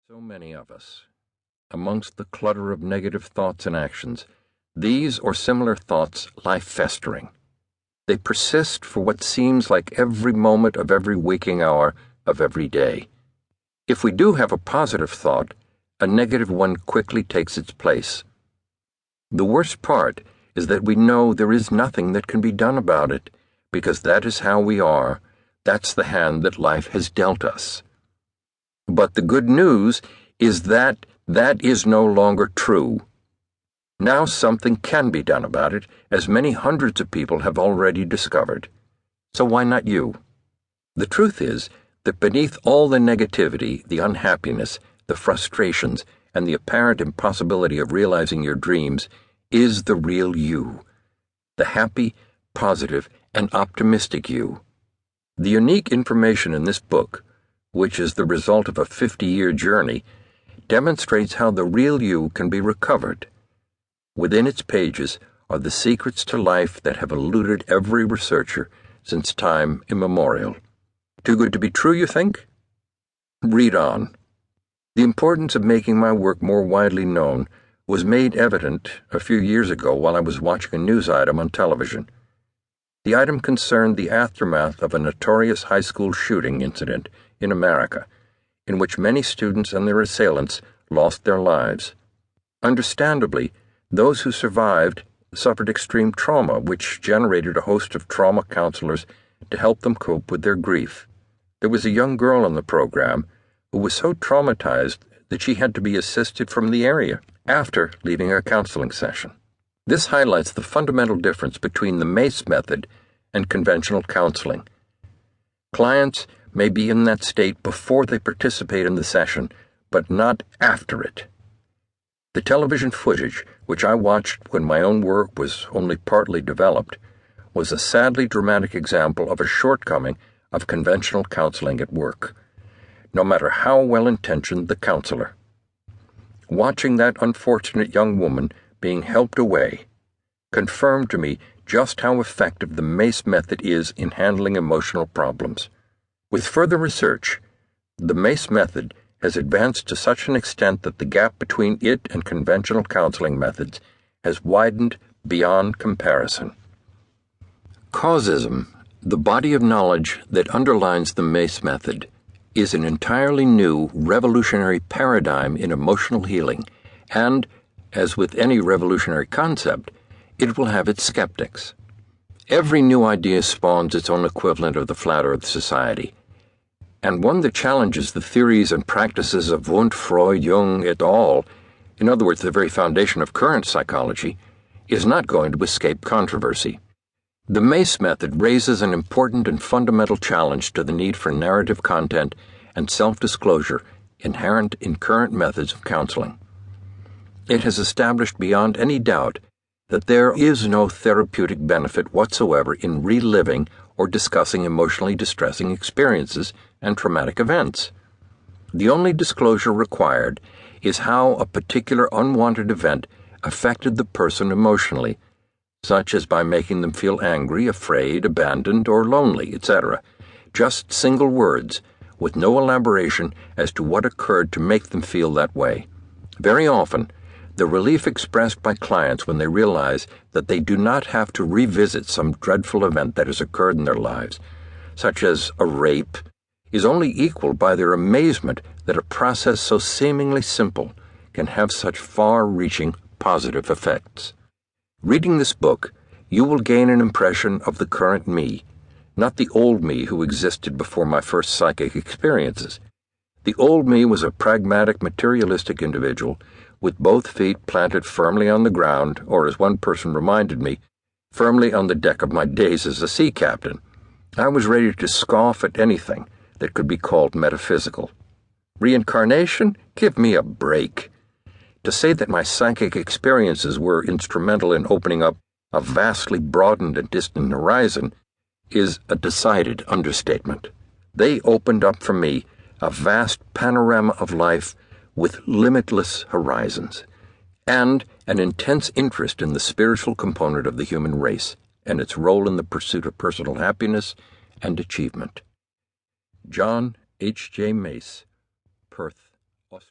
So many of us, amongst the clutter of negative thoughts and actions, these or similar thoughts lie festering. They persist for what seems like every moment of every waking hour of every day. If we do have a positive thought, a negative one quickly takes its place. The worst part is that we know there is nothing that can be done about it, because that is how we are. That's the hand that life has dealt us. But the good news is that that is no longer true. Now something can be done about it, as many hundreds of people have already discovered. So why not you? The truth is that beneath all the negativity, the unhappiness, the frustrations, and the apparent impossibility of realizing your dreams is the real you, the happy, positive, and optimistic you. The unique information in this book, which is the result of a 50-year journey, demonstrates how the real you can be recovered. Within its pages are the secrets to life that have eluded every researcher since time immemorial. Too good to be true, you think? Read on. The importance of making my work more widely known was made evident a few years ago while I was watching a news item on television. The item concerned the aftermath of a notorious high school shooting incident in America, in which many students and their assailants lost their lives. Understandably, those who survived suffered extreme trauma, which generated a host of trauma counselors to help them cope with their grief. There was a young girl in the program who was so traumatized that she had to be assisted from the area after leaving a counseling session. This highlights the fundamental difference between the Mace Method and conventional counseling. Clients may be in that state before they participate in the session, but not after it. The television footage, which I watched when my own work was only partly developed, was a sadly dramatic example of a shortcoming of conventional counseling at work, no matter how well-intentioned the counselor. Watching that unfortunate young woman being helped away confirmed to me just how effective the Mace Method is in handling emotional problems. With further research, the Mace Method has advanced to such an extent that the gap between it and conventional counseling methods has widened beyond comparison. Causism, the body of knowledge that underlines the Mace Method, is an entirely new, revolutionary paradigm in emotional healing, and, as with any revolutionary concept, it will have its skeptics. Every new idea spawns its own equivalent of the flat earth society, and one that challenges the theories and practices of Wundt, Freud, Jung, et al., in other words, the very foundation of current psychology, is not going to escape controversy. The Mace Method raises an important and fundamental challenge to the need for narrative content and self-disclosure inherent in current methods of counseling. It has established beyond any doubt that there is no therapeutic benefit whatsoever in reliving or discussing emotionally distressing experiences and traumatic events. The only disclosure required is how a particular unwanted event affected the person emotionally, such as by making them feel angry, afraid, abandoned, or lonely, etc. Just single words, with no elaboration as to what occurred to make them feel that way. Very often, the relief expressed by clients when they realize that they do not have to revisit some dreadful event that has occurred in their lives, such as a rape, is only equaled by their amazement that a process so seemingly simple can have such far-reaching positive effects. Reading this book, you will gain an impression of the current me, not the old me who existed before my first psychic experiences. The old me was a pragmatic, materialistic individual with both feet planted firmly on the ground, or as one person reminded me, firmly on the deck of my days as a sea captain. I was ready to scoff at anything that could be called metaphysical. Reincarnation? Give me a break. To say that my psychic experiences were instrumental in opening up a vastly broadened and distant horizon is a decided understatement. They opened up for me a vast panorama of life with limitless horizons, and an intense interest in the spiritual component of the human race and its role in the pursuit of personal happiness and achievement. John H. J. Mace, Perth.